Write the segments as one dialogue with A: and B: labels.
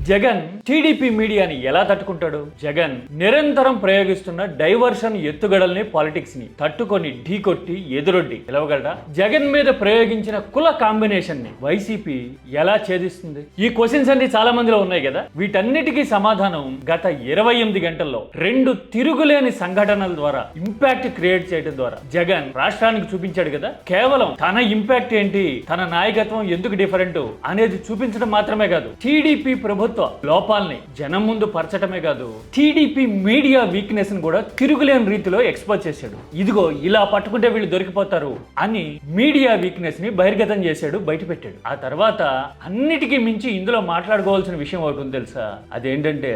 A: Jagan TDP మీడియాని ఎలా తట్టుకుంటాడు? జగన్ నిరంతరం ప్రయోగిస్తున్న డైవర్షన్ ఎత్తుగడల్ని పాలిటిక్స్ ని తట్టుకొని ఢీకొట్టి ఎదురొడ్డి గెలవగలడా? జగన్ మీద ప్రయోగించిన కుల కాంబినేషన్ ని వైసీపీ ఎలా ఛేదిస్తుంది? ఈ క్వశ్చన్స్ అన్ని చాలా మందిలో ఉన్నాయి కదా. వీటన్నిటికీ సమాధానం గత 28 గంటల్లో 2 తిరుగులేని సంఘటనల ద్వారా ఇంపాక్ట్ క్రియేట్ చేయడం ద్వారా జగన్ రాష్ట్రానికి చూపించాడు కదా. కేవలం తన ఇంపాక్ట్ ఏంటి, తన నాయకత్వం ఎందుకు డిఫరెంట్ అనేది చూపించడం మాత్రమే కాదు, టీడీపీ ప్రభుత్వ లోపాలని జనం ముందు పరచడమే కాదు, టీడీపీ మీడియా వీక్నెస్ ని కూడా తిరుగులేని రీతిలో ఎక్స్పోజ్ చేశాడు. ఇదిగో ఇలా పట్టుకుంటే వీళ్ళు దొరికిపోతారు అని మీడియా వీక్నెస్ ని బహిర్గతం చేశాడు, బయట పెట్టాడు. ఆ తర్వాత అన్నిటికీ మించి ఇందులో మాట్లాడుకోవాల్సిన విషయం ఒకటి ఉంది తెలుసా? అదేంటంటే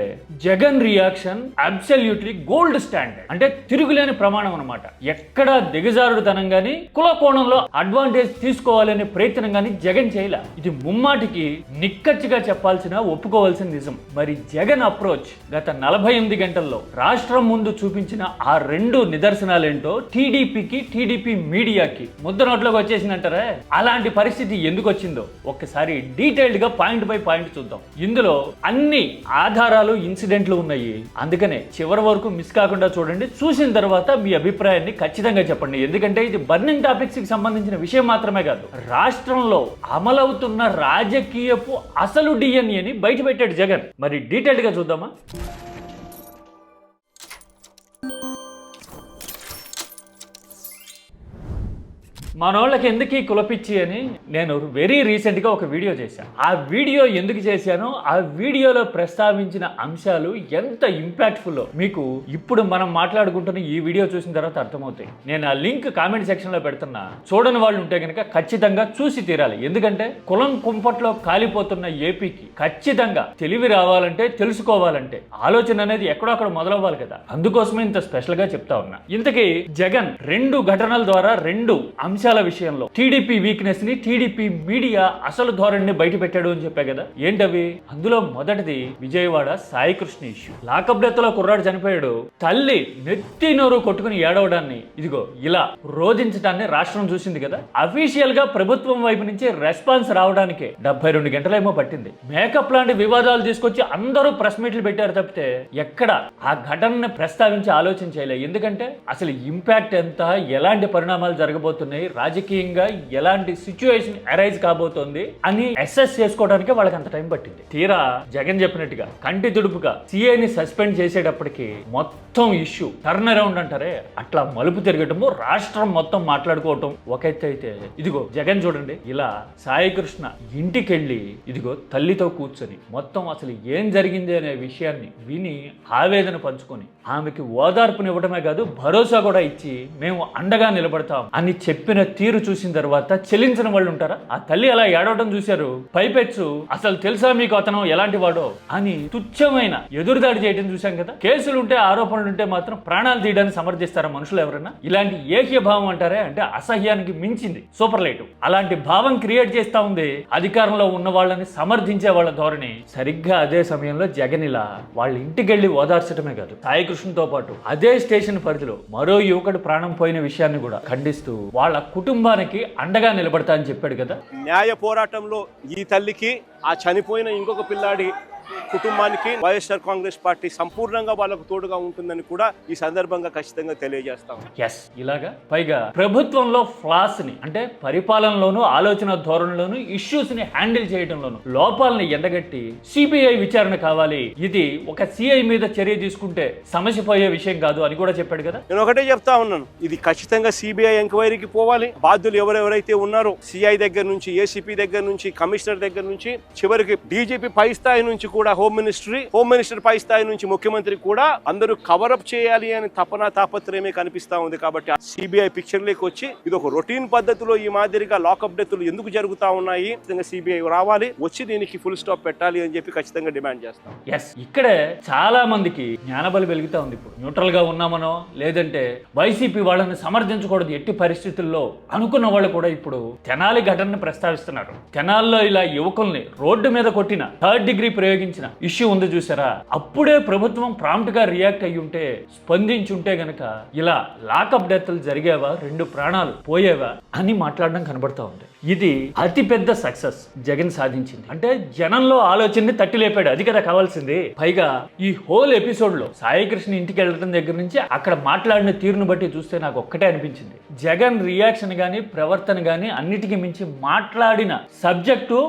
A: Jagan reaction absolutely gold standard, అంటే తిరుగులేని ప్రమాణం అన్నమాట. ఎక్కడా దిగజారుడుతనం గాని కుల కోణంలో అడ్వాంటేజ్ తీసుకోవాలనే ప్రయత్నం గాని జగన్ చేయలే. ఇది ముమ్మాటికి నిక్కచ్చిగా చెప్పాల్సిన, ఒప్పుకోవాల్సిన నిజం. మరి జగన్ అప్రోచ్ గత 48 గంటల్లో రాష్ట్రం ముందు చూపించిన ఆ 2 నిదర్శనాలేంటో టీడీపీకి, టీడీపీ మీడియాకి ముద్ద నోట్లోకి వచ్చేసిందంటారా? అలాంటి పరిస్థితి ఎందుకు వచ్చిందో ఒక్కసారి డీటెయిల్డ్ గా పాయింట్ బై పాయింట్ చూద్దాం. ఇందులో అన్ని ఆధారాలు, ఇన్సిడెంట్లు ఉన్నాయి. అందుకనే చివరి వరకు మిస్ కాకుండా చూడండి. చూసిన తర్వాత మీ అభిప్రాయాన్ని ఖచ్చితంగా చెప్పండి. ఎందుకంటే ఇది బర్నింగ్ టాపిక్స్ కి సంబంధించిన విషయం మాత్రమే కాదు, రాష్ట్రంలో అమలవుతున్న రాజకీయపు అసలు డిఎన్ఏని బయట పెట్టాడు జగన్. మరి డీటెయిల్డ్ గా చూద్దామా? మనోళ్ళకి ఎందుకు ఈ కులపిచ్చి అని నేను వెరీ రీసెంట్ గా ఒక వీడియో చేశాను. ఆ వీడియో ఎందుకు చేశానో, ఆ వీడియోలో ప్రస్తావించిన అంశాలు ఎంత ఇంపాక్ట్ఫుల్ మీకు ఇప్పుడు మనం మాట్లాడుకుంటున్న ఈ వీడియో చూసిన తర్వాత అర్థమవుతాయి. నేను ఆ లింక్ కామెంట్ సెక్షన్ లో పెడుతున్నా, చూడని వాళ్ళు ఉంటే కనుక ఖచ్చితంగా చూసి తీరాలి. ఎందుకంటే కులం కుంపట్లో కాలిపోతున్న ఏపీకి ఖచ్చితంగా తెలివి రావాలంటే, తెలుసుకోవాలంటే ఆలోచన అనేది ఎక్కడో అక్కడ మొదలవ్వాలి కదా. అందుకోసమే ఇంత స్పెషల్ గా చెప్తా ఉన్నా. ఇంతకీ జగన్ 2 ఘటనల ద్వారా 2 అంశాల విషయంలో టీడీపీ వీక్నెస్ ని, టీడీపీ మీడియా అసలు ధోరణిని బయట పెట్టాడు అని చెప్పా కదా. ఏంటవి? అందులో మొదటిది Vijayawada Sai Krishna issue. Lockup death లో కుర్రాడు చనిపోయాడు. తల్లి నెత్తి నోరు కొట్టుకుని ఏడవడాన్ని, ఇదిగో ఇలా రోధించడాన్ని రాష్ట్రం చూసింది కదా. అఫీషియల్ గా ప్రభుత్వం వైపు నుంచి రెస్పాన్స్ రావడానికే 72 గంటలేమో పట్టింది. మేకప్ లాంటి వివాదాలు తీసుకొచ్చి అందరూ ప్రెస్ మీట్లు పెట్టారు తప్పితే ఎక్కడ ఆ ఘటనని ప్రస్తావించి ఆలోచన చేయలే. ఎందుకంటే అసలు ఇంపాక్ట్ ఎంత, ఎలాంటి పరిణామాలు జరగబోతున్నాయి, రాజకీయంగా ఎలాంటి సిచ్యువేషన్ అరైజ్ కాబోతోంది అని అసెస్ చేసుకోవడానికి వాళ్ళకి అంత టైం పట్టింది. తీరా జగన్ చెప్పినట్టుగా కంటి తుడుపుగా సిఐని సస్పెండ్ చేసేటప్పటికి మొత్తం ఇష్యూ టర్న్ అరౌండ్ అంటారే, అట్లా మలుపు తిరగటము, రాష్ట్రం మొత్తం మాట్లాడుకోవటం ఒక ఎత్తు అయితే, ఇదిగో జగన్ చూడండి ఇలా సాయి కృష్ణ ఇంటికెళ్ళి ఇదిగో తల్లితో కూర్చొని మొత్తం అసలు ఏం జరిగింది అనే విషయాన్ని విని ఆవేదన పంచుకొని ఆమెకి ఓదార్పునివ్వడమే కాదు, భరోసా కూడా ఇచ్చి మేము అండగా నిలబడతాం అని చెప్పిన తీరు చూసిన తర్వాత చెల్లించిన వాళ్ళు ఉంటారా? ఆ తల్లి అలా ఏడవడం చూశారు. పైపెచ్చు అసలు తెలుసా మీకు అతను ఎలాంటి వాడో అని తుచ్చమైన ఎదురుదాడి చేయడం చూశాం కదా. కేసులుంటే, ఆరోపణలుంటే మాత్రం ప్రాణాలు తీయడానికి సమర్థిస్తారా మనుషులు ఎవరైనా? ఇలాంటి ఏకీయ భావం అంటారే, అంటే అసహ్యానికి మించింది, సూపర్లేటివ్. అలాంటి భావం క్రియేట్ చేస్తా ఉంది అధికారంలో ఉన్న వాళ్ళని సమర్థించే వాళ్ళ ధోరణి. సరిగ్గా అదే సమయంలో జగన్ ఇలా వాళ్ళ ఇంటికెళ్లి ఓదార్చడమే కాదు, సాయి కృష్ణతో పాటు అదే స్టేషన్ పరిధిలో మరో యువకుడు ప్రాణం పోయిన విషయాన్ని కూడా ఖండిస్తూ వాళ్ళ కుటుంబానికి అండగా నిలబడతా అని చెప్పాడు కదా.
B: న్యాయ పోరాటంలో ఈ తల్లికి, ఆ చనిపోయిన ఇంకొక పిల్లాడి కుటుంబానికి వైఎస్ఆర్ కాంగ్రెస్ పార్టీ సంపూర్ణంగా వాళ్ళకు తోడుగా ఉంటుందని కూడా ఈ సందర్భంగా ఖచ్చితంగా తెలియజేస్తాం.
A: ఎస్, ఇలాగా పైగా ప్రభుత్వంలో ఫ్లాస్ ని, అంటే పరిపాలనలోను, ఆలోచన ధోరణిలోను, ఇష్యూస్ ని హ్యాండిల్ చేయడంలోను లోపాలని ఎండగట్టి సిబిఐ విచారణ కావాలి, ఇది ఒక సిఐ మీద చర్య తీసుకుంటే సమస్య పోయే విషయం కాదు అని కూడా చెప్పాడు కదా.
B: నేను ఒకటే చెప్తా ఉన్నాను, ఇది ఖచ్చితంగా సిబిఐ ఎంక్వైరీకి పోవాలి. బాధ్యులు ఎవరెవరైతే ఉన్నారో సిఐ దగ్గర నుంచి, ఏసీపీ దగ్గర నుంచి, కమిషనర్ దగ్గర నుంచి, చివరికి డీజీపీ పై స్థాయి నుంచి కూడా హోమ్ మినిస్టర్ పై స్థాయి నుంచి ముఖ్యమంత్రి కూడా అందరూ కవరప్ చేయాలి అని తపన తాపత్రయమే కనిపిస్తా ఉంది. కాబట్టి సిబిఐ పిక్చర్ లోకి వచ్చి ఇది ఒక రొటీన్ పద్ధతిలో ఈ మాదిరిగా లాకప్ డెత్లు ఎందుకు జరుగుతా ఉన్నాయి, సిబిఐ రావాలి, వచ్చి దీనికి ఫుల్ స్టాప్ పెట్టాలి అని చెప్పి ఖచ్చితంగా డిమాండ్ చేస్తాం.
A: ఎస్, ఇక్కడే చాలా మందికి జ్ఞానబలి వెలుగుతా ఉంది. ఇప్పుడు న్యూట్రల్ గా ఉన్నామనో, లేదంటే వైసీపీ వాళ్ళని సమర్థించకూడదు ఎట్టి పరిస్థితుల్లో అనుకున్న వాళ్ళు కూడా ఇప్పుడు తెనాలి ఘటనని ప్రస్తావిస్తున్నారు. తెనాల్లో ఇలా యువకుల్ని రోడ్డు మీద కొట్టిన, 3rd డిగ్రీ ప్రయోగించిన ఇష్యూ ఉంది చూసారా, అప్పుడే ప్రభుత్వం ప్రాంప్ట్ గా రియాక్ట్ అయ్యి ఉంటే, స్పందించుంటే గనక ఇలా లాకప్ డెత్లు జరిగేవా, 2 ప్రాణాలు పోయేవా అని మాట్లాడడం కనబడతా ఉంది. ఇది అతిపెద్ద సక్సెస్ జగన్ సాధించింది. అంటే జనంలో ఆలోచనని తట్టి లేపాడు, అది కదా కావాల్సింది. పైగా ఈ హోల్ ఎపిసోడ్ లో సాయి కృష్ణ ఇంటికి వెళ్ళడం దగ్గర నుంచి అక్కడ మాట్లాడిన తీరును బట్టి చూస్తే నాకు ఒక్కటే అనిపించింది, జగన్ రియాక్షన్ గానీ ప్రవర్తన గానీ అన్నిటికీ మించి మాట్లాడిన సబ్జెక్టు,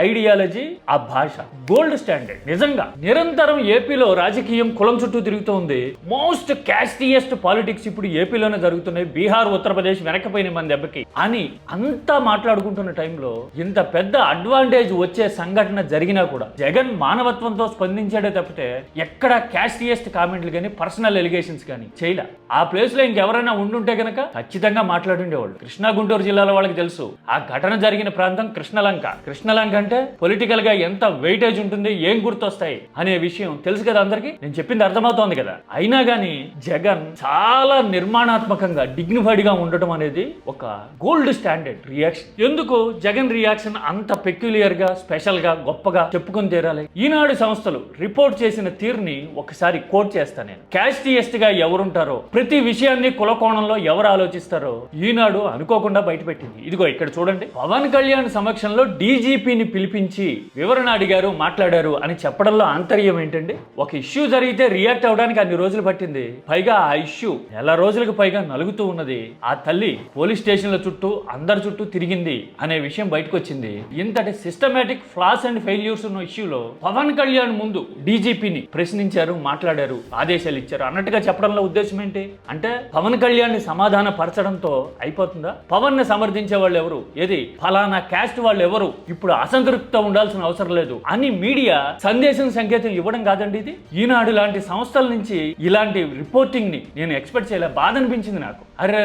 A: ఐడియాలజీ, ఆ భాష గోల్డ్ స్టాండర్డ్. నిజంగా నిరంతరం ఏపీలో రాజకీయం కులం చుట్టూ తిరుగుతోంది. మోస్ట్ క్యాస్టియస్ట్ పాలిటిక్స్ ఇప్పుడు ఏపీలోనే జరుగుతున్నాయి. బీహార్, ఉత్తరప్రదేశ్ వెనకపోయిన మన దెబ్బకి అని అంతా మాట్లాడుకుంటున్న టైంలో ఇంత పెద్ద అడ్వాంటేజ్ వచ్చే సంఘటన జరిగినా కూడా జగన్ మానవత్వంతో స్పందించాడే తప్పితే ఎక్కడ క్యాస్టియస్ట్ కామెంట్లు కానీ పర్సనల్ ఎలిగేషన్స్ కానీ చేయలే. ఆ ప్లేస్ లో ఇంకెవరైనా ఉండుంటే గనక ఖచ్చితంగా మాట్లాడుండేవాళ్ళు. కృష్ణా గుంటూరు జిల్లాలో వాళ్ళకి తెలుసు ఆ ఘటన జరిగిన ప్రాంతం కృష్ణలంక అంటే పొలిటికల్ గా ఎంత వెయిటేజ్ ఉంటుంది, ఏం గుర్తొస్తాయి అనే విషయం తెలుసు కదా అందరికి. నేను చెప్పింది అర్థమవుతోంది కదా. అయినా గానీ జగన్ చాలా నిర్మాణాత్మకంగా డిగ్నిఫైడ్ గా ఉండటం అనేది ఒక గోల్డ్ స్టాండర్డ్ రియాక్షన్. ఎందుకు జగన్ రియాక్షన్ అంత పెక్యులియర్ గా, స్పెషల్ గా, గొప్పగా చెప్పుకుని తీరాలి? ఈనాడు సంస్థలు రిపోర్ట్ చేసిన తీరుని ఒకసారి కోట్ చేస్తా నేను. క్యాస్టియస్ట్ గా ఎవరుంటారో, ప్రతి విషయాన్ని కుల కోణంలో ఎవరు ఆలోచిస్తారో ఈనాడు అనుకోకుండా బయటపెట్టింది. ఇదిగో ఇక్కడ చూడండి, పవన్ కళ్యాణ్ సమక్షంలో డీజీపీని పిలిపించి వివరణ అడిగారు, మాట్లాడారు అని చెప్పడంలో ఆంతర్యం ఏంటండి? ఒక ఇష్యూ జరిగితే రియాక్ట్ అవడానికి అన్ని రోజులు పట్టింది. పైగా ఆ ఇష్యూ నెల రోజులకు పైగా నలుగుతూ ఉన్నది. ఆ తల్లి పోలీస్ స్టేషన్ల చుట్టూ, అందరి చుట్టూ తిరిగింది అనే విషయం బయటకు వచ్చింది. ఇంతటి సిస్టమేటిక్ ఫ్లాస్ అండ్ ఫెయిల్యూర్స్ ఉన్న ఇష్యూలో పవన్ కళ్యాణ్ ముందు డీజీపీని ప్రశ్నించారు, మాట్లాడారు, ఆదేశాలు ఇచ్చారు అన్నట్టుగా చెప్పడంలో ఉద్దేశం ఏంటి? అంటే పవన్ కళ్యాణ్ ని సమాధాన పరచడంతో అయిపోతుందా? పవన్ ని సమర్థించే వాళ్ళు ఎవరు, ఏది ఫలానా క్యాస్ట్ వాళ్ళు ఎవరు ఇప్పుడు అసంతృప్తితో ఉండాల్సిన అవసరం లేదు అని మీడియా సందేశం, సంకేతం ఇవ్వడం కాదండి ఇది. ఈనాడు లాంటి సంస్థల నుంచి ఇలాంటి రిపోర్టింగ్ ని నేను ఎక్స్పెక్ట్ చేయలే. బాధ అనిపించింది నాకు. అరే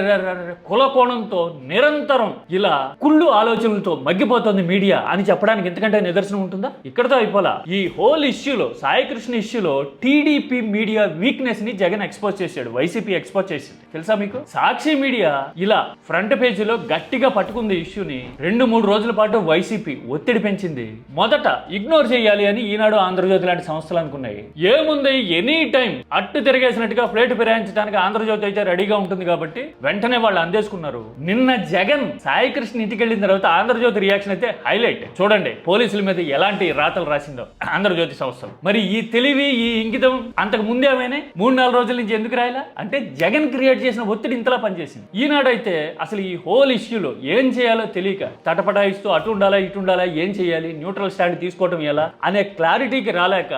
A: కుల కోణంతో నిరంతరం ఇలా కుళ్ళు ఆలోచనలతో మగ్గిపోతుంది మీడియా అని చెప్పడానికి ఎంతకంటే నిదర్శనం ఉంటుందా? ఇక్కడతో అయిపోలా. ఈ హోల్ ఇష్యూలో, సాయి కృష్ణ ఇష్యూలో టీడీపీ మీడియా వీక్నెస్ ని జగన్ ఎక్స్పోజ్ చేశాడు, వైసీపీ ఎక్స్పోజ్ చేసింది. తెలుసా మీకు? సాక్షి మీడియా ఇలా ఫ్రంట్ పేజీలో గట్టిగా పట్టుకుంది ఇష్యూని. 2-3 రోజుల పాటు వైసీపీ ఒత్తిడి పెంచింది. మొదట ఇగ్నోర్ చేయాలి అని ఈనాడు, ఆంధ్రజ్యోతి లాంటి సంస్థలు అనుకున్నాయి. ఏముంది, ఎనీ టైం అట్టు తిరిగేసినట్టుగా ప్లేట్ ఫిరాయించడానికి ఆంధ్రజ్యోతి అయితే రెడీగా ఉంటుంది కాబట్టి వెంటనే వాళ్ళు అందేసుకున్నారు. నిన్న జగన్ సాయి కృష్ణ ఇంటికి వెళ్ళిన తర్వాత ఆంధ్రజ్యోతి రియాక్షన్ అయితే హైలైట్. చూడండి పోలీసుల మీద ఎలాంటి రాతలు రాసిందో ఆంధ్రజ్యోతి సంస్థలు. మరి ఈ తెలివి, ఈ ఇంగితం అంతకు ముందేమైనా 3-4 రోజుల నుంచి ఎందుకు రాయలా? అంటే జగన్ క్రియేట్ చేసిన ఒత్తిడి ఇంతలా పనిచేసింది. ఈనాడైతే అసలు ఈ హోల్ ఇష్యూలో ఏం చేయాలో తెలియక తటపటాయిస్తూ అటు ఉండాలా, ఇటు ఉండాలా, ఏం చేయాలి, న్యూట్రల్ స్టాండ్ తీసుకోవటం ఎలా అనే క్లారిటీకి రాలేక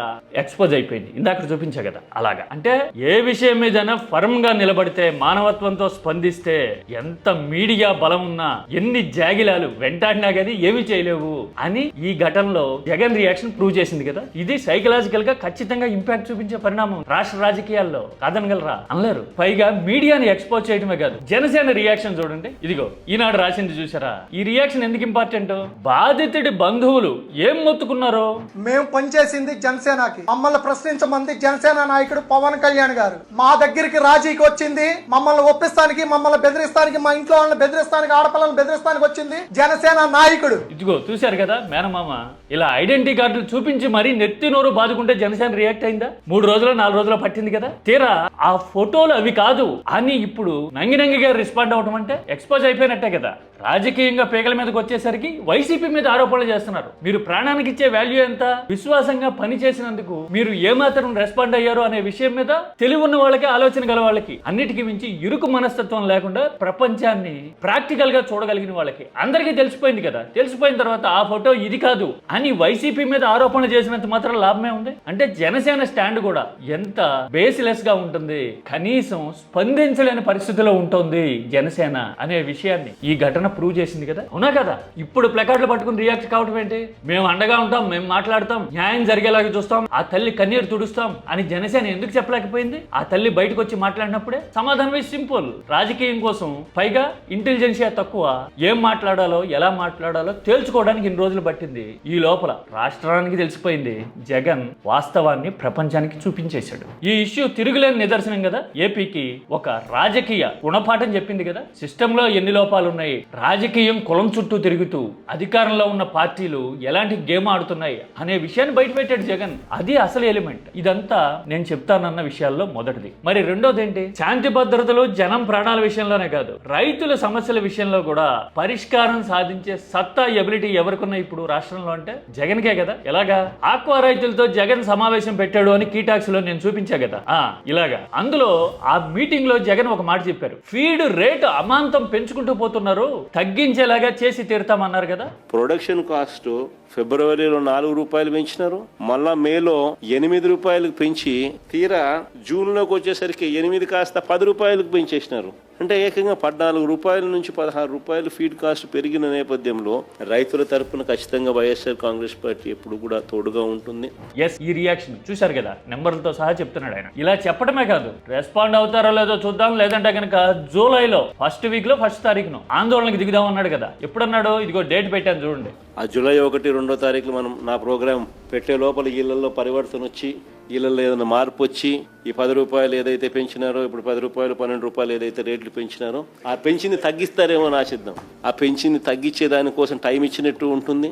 A: ఎక్స్పోజ్ అయిపోయింది. ఇందాక చూపించా కదా అలాగా. అంటే ఏ విషయం మీదైనా ఫర్మ్ గా నిలబడితే, మానవత్వంతో స్పందిస్తే ఎంత మీడియా బలం ఉన్నా, ఎన్ని జాగిలాలు వెంటాడినా కానీ ఏమి చేయలేవు అని ఈ ఘటనలో జగన్ రియాక్షన్ ప్రూవ్ చేసింది కదా. ఇది సైకలాజికల్ గా ఖచ్చితంగా ఇంపాక్ట్ చూపించే పరిణామం రాష్ట్ర రాజకీయాల్లో. కాదనగలరా? అనలేరు. పైగా మీడియాని ఎక్స్పోజ్ చేయడమే కాదు, జనసేన రియాక్షన్ చూడండి. ఇదిగో ఈనాడు రాసింది చూసారా? ఈ రియాక్షన్ ఎందుకు ఇంపార్టెంట్? బాధితుడి బంధువులు ఏం మొత్తుకున్నారో,
C: మేము పనిచేసింది జనసేనకి, మమ్మల్ని ప్రశ్నించమంది జనసేన నాయకుడు పవన్ కళ్యాణ్ గారు. మా దగ్గరికి రాజీకి వచ్చింది, మమ్మల్ని ఒప్పిస్తానికి, మమ్మల్ని బెదిరిస్తానికి, మా ఇంట్లో వాళ్ళని బెదిరిస్తానికి, ఆడపిల్లలను బెదిరిస్తానికి వచ్చింది జనసేన నాయకుడు.
A: ఇదిగో చూశారు కదా మేనమామ, ఇలా ఐడెంటిటీ కార్డులు చూపించి మరీ నెత్తి నోరు బాదుకుంటే జనసేన రియాక్ట్ అయిందా? 3 రోజులు 4 రోజులు పట్టింది కదా. తీరా ఆ ఫోటోలు అవి కాదు అని ఇప్పుడు నంగినంగిగా రెస్పాండ్ అవడం అంటే ఎక్స్పోజ్ అయిపోయినట్టే కదా. రాజకీయంగా పేగల మీదకి వచ్చేసరికి వైసీపీ మీద ఆరోపణలు చేస్తున్నారు. మీరు ప్రాణానికి ఇచ్చే వాల్యూ ఎంత? విశ్వాసంగా పని చేసినందుకు మీరు ఏమాత్రం రెస్పాండ్ అయ్యారు అనే విషయం మీద తెలివి ఉన్న వాళ్ళకి, ఆలోచన గల వాళ్ళకి, అన్నిటికీ మించి ఇరుకు మనస్తత్వం లేకుండా ప్రపంచాన్ని ప్రాక్టికల్ గా చూడగలిగిన వాళ్ళకి అందరికీ తెలిసిపోయింది కదా. తెలిసిపోయిన తర్వాత ఆ ఫోటో ఇది కాదు అని వైసీపీ మీద ఆరోపణ చేసినంత మాత్రం లాభమే ఉంది. అంటే జనసేన స్టాండ్ కూడా ఎంత బేస్లెస్ గా ఉంటుంది, కనీసం స్పందించలేని పరిస్థితిలో ఉంటుంది జనసేన అనే విషయాన్ని ఈ ఘటన ప్రూవ్ చేసింది కదా. అవునా కదా? ఇప్పుడు ప్లకార్డులు పట్టుకుని రియాక్ట్ కావడం ఏంటి? మేము అండగా ఉంటాం, మేము మాట్లాడతాం, న్యాయం జరిగేలాగా చూస్తాం, ఆ తల్లి కన్నీరు తుడుస్తాం అని జనసేన ఎందుకు చెప్పలేకపోయింది? ఆ తల్లి బయటకు వచ్చి మాట్లాడినప్పుడే సమాధానం సింపుల్. రాజకీయం కోసం, పైగా ఇంటెలిజెన్షియా తక్కువ, ఏం మాట్లాడాలో, ఎలా మాట్లాడాలో తేల్చుకోవడానికి ఇన్ని రోజులు పట్టింది. ఈ లోపల రాష్ట్రానికి తెలిసిపోయింది, జగన్ వాస్తవాన్ని ప్రపంచానికి చూపించేశాడు. ఈ ఇష్యూ తిరుగులేని నిదర్శనం కదా. ఏపీకి ఒక రాజకీయ గుణపాఠం చెప్పింది కదా. సిస్టమ్ లో ఎన్ని లోపాలు ఉన్నాయి, రాజకీయం కులం చుట్టూ తిరుగుతూ అధికారంలో ఉన్న పార్టీలు ఎలాంటి గేమ్ ఆడుతున్నాయి అనే విషయాన్ని బయటపెట్టాడు జగన్. అది అసలు ఎలిమెంట్. ఇదంతా నేను చెప్తానన్న విషయాల్లో మొదటిది. మరి రెండోది ఏంటి? శాంతి భద్రతలు, జనం ప్రాణాల విషయంలోనే కాదు, రైతుల సమస్యల విషయంలో కూడా పరిష్కారం సాధించే సత్తా, ఎబిలిటీ ఎవరికున్నా ఇప్పుడు రాష్ట్రంలో అంటే జగన్కే కదా. ఎలాగా? ఆక్వా రైతులతో జగన్ సమావేశం పెట్టాడు అని కీటాక్స్ లో నేను చూపించా కదా. ఇలాగా అందులో ఆ మీటింగ్ లో జగన్ ఒక మాట చెప్పారు. ఫీడ్ రేటు అమాంతం పెంచుకుంటూ పోతున్నారు, తగ్గించేలాగా చేసి తీరుతామన్నారు కదా.
B: ప్రొడక్షన్ కాస్ట్ ఫిబ్రవరిలో 4 రూపాయలు పెంచినారు, మళ్ళా మేలో 8 రూపాయలకు పెంచి తీరా జూన్లోకి వచ్చేసరికి 8 కాస్త 10 రూపాయలకు పెంచేసినారు. అంటే ఏకంగా 14 రూపాయల నుంచి 16 రూపాయలు ఫీడ్ కాస్ట్ పెరిగిన నేపథ్యంలో రైతుల తరపున ఖచ్చితంగా వైఎస్ఆర్ కాంగ్రెస్ పార్టీ ఎప్పుడు కూడా తోడుగా ఉంటుంది.
A: ఎస్, ఈ రియాక్షన్ చూశారు కదా, నెంబర్లతో సహా చెప్తున్నాడు ఆయన. ఇలా చెప్పడమే కాదు, రెస్పాండ్ అవుతారో లేదో చూద్దాం, లేదంటే కనుక జూలైలో ఫస్ట్ వీక్ లో 1వ తారీఖును ఆందోళనకి దిగుదాం అన్నాడు కదా. ఎప్పుడన్నాడు? ఇదిగో డేట్ పెట్టాను చూడండి.
B: ఆ జూలై 1, 2వ తారీఖులు మనం నా ప్రోగ్రాం పెట్టే లోపల ఇళ్లలో పరివర్తన వచ్చి, ఇళ్లలో ఏదైనా మార్పు వచ్చి, ఈ 10 రూపాయలు ఏదైతే పెంచినారో, ఇప్పుడు 10 రూపాయలు 12 రూపాయలు ఏదైతే రేట్లు పెంచినారో ఆ పెంచింది తగ్గిస్తారేమో అని ఆశిద్దాం. ఆ పెంచింది తగ్గించే దానికోసం టైం ఇచ్చినట్టు ఉంటుంది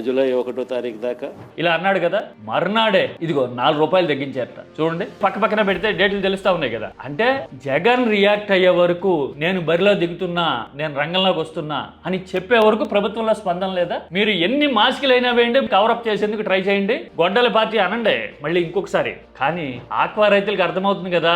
B: జూలై 1వ తారీఖు దాకా.
A: ఇలా అన్నాడు కదా, మర్నాడే ఇదిగో 4 రూపాయలు తగ్గించారట. చూడండి, పక్క పక్కన పెడితే డేట్లు తెలుస్తా ఉన్నాయి కదా. అంటే జగన్ రియాక్ట్ అయ్యే వరకు, నేను బరిలో దిగుతున్నా, నేను రంగంలోకి వస్తున్నా అని చెప్పే వరకు ప్రభుత్వంలో స్పందన లేదా? మీరు ఎన్ని మాస్కులైనా వేయండి, కవరప్ చేసేందుకు ట్రై చేయండి, గొడ్డల పార్టీ అనండి మళ్ళీ ఇంకొకసారి. కానీ ఆక్వా రైతులకు అర్థమవుతుంది కదా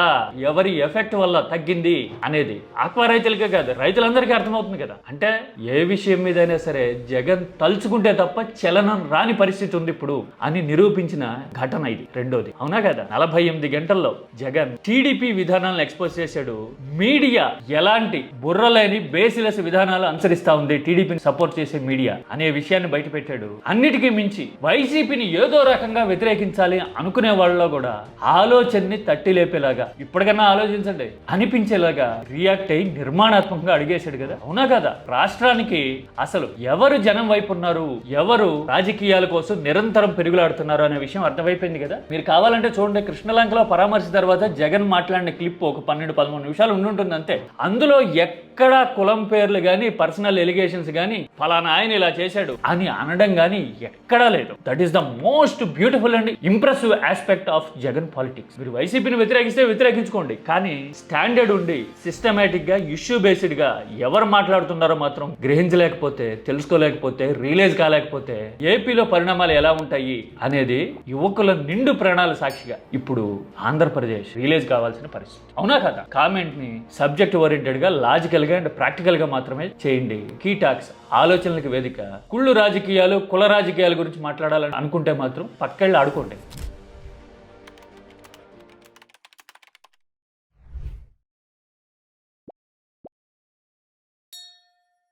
A: ఎవరి ఎఫెక్ట్ వల్ల తగ్గింది అనేది. ఆక్వా రైతులకే కాదు, రైతులందరికీ అర్థమవుతుంది కదా. అంటే ఏ విషయం మీదైనా సరే జగన్ తలుచుకుంటే తప్ప చలనం రాని పరిస్థితి ఉంది ఇప్పుడు అని నిరూపించిన ఘటన ఇది. రెండోది, అవునా కదా? 48 గంటల్లో జగన్ టీడీపీ విధానాలను ఎక్స్పోజ్ చేశాడు. మీడియా ఎలాంటి బుర్రలేని బేసిలెస్ విధానాలు అనుసరిస్తా ఉంది టీడీపీని సపోర్ట్ చేసే మీడియా అనే విషయాన్ని బయట పెట్టాడు. అన్నిటికీ మించి వైసీపీని ఏదో రకంగా వ్యతిరేకించాలి అనుకునే వాళ్ళలో కూడా ఆలోచనని తట్టి లేపేలాగా, ఇప్పటికన్నా ఆలోచించండి అనిపించేలాగా రియాక్ట్ అయ్యి నిర్మాణాత్మకంగా అడిగేశాడు కదా. అవునా కదా? రాష్ట్రానికి అసలు ఎవరు జనం వైపు ఉన్నారు, ఎవరు రాజకీయాల కోసం నిరంతరం పెరుగులాడుతున్నారు అనే విషయం అర్థమైపోయింది కదా. మీరు కావాలంటే చూడండి, కృష్ణలంకలో పరామర్శ తర్వాత జగన్ మాట్లాడిన క్లిప్ ఒక 12-13 నిమిషాలు ఉండుంటుంది అంతే. అందులో ఎక్కడా కులం పేర్లు గానీ, పర్సనల్ ఎలిగేషన్స్ గానీ, ఫలానా ఆయన ఇలా చేశాడు అని అనడం గానీ ఎక్కడా లేదు. That is the most beautiful and impressive aspect of Jagan politics. మీరు వైసీపీని వ్యతిరేకిస్తే వ్యతిరేకించుకోండి, కానీ స్టాండర్డ్ ఉండి సిస్టమేటిక్ గా, ఇష్యూ బేస్డ్ గా ఎవరు మాట్లాడుతున్నారో మాత్రం గ్రహించలేకపోతే, తెలుసుకోలేకపోతే, రియలైజ్ కాలేకపోతే ఏపీలో పరిణామాలు ఎలా ఉంటాయి అనేది యువకుల నిండు ప్రాణాల సాక్షిగా ఇప్పుడు ఆంధ్రప్రదేశ్ రియలైజ్ కావాల్సిన పరిస్థితి. అవునా కదా? కామెంట్ ని సబ్జెక్ట్ ఓరియంటెడ్ గా, లాజికల్ గా అండ్ ప్రాక్టికల్ గా మాత్రమే చేయండి. కీ టాక్స్ ఆలోచనలకు వేదిక. కుళ్ళు రాజకీయాలు, కుల రాజకీయాల గురించి మాట్లాడాలని అనుకుంటే మాత్రం పక్కెళ్ళి ఆడుకోండి.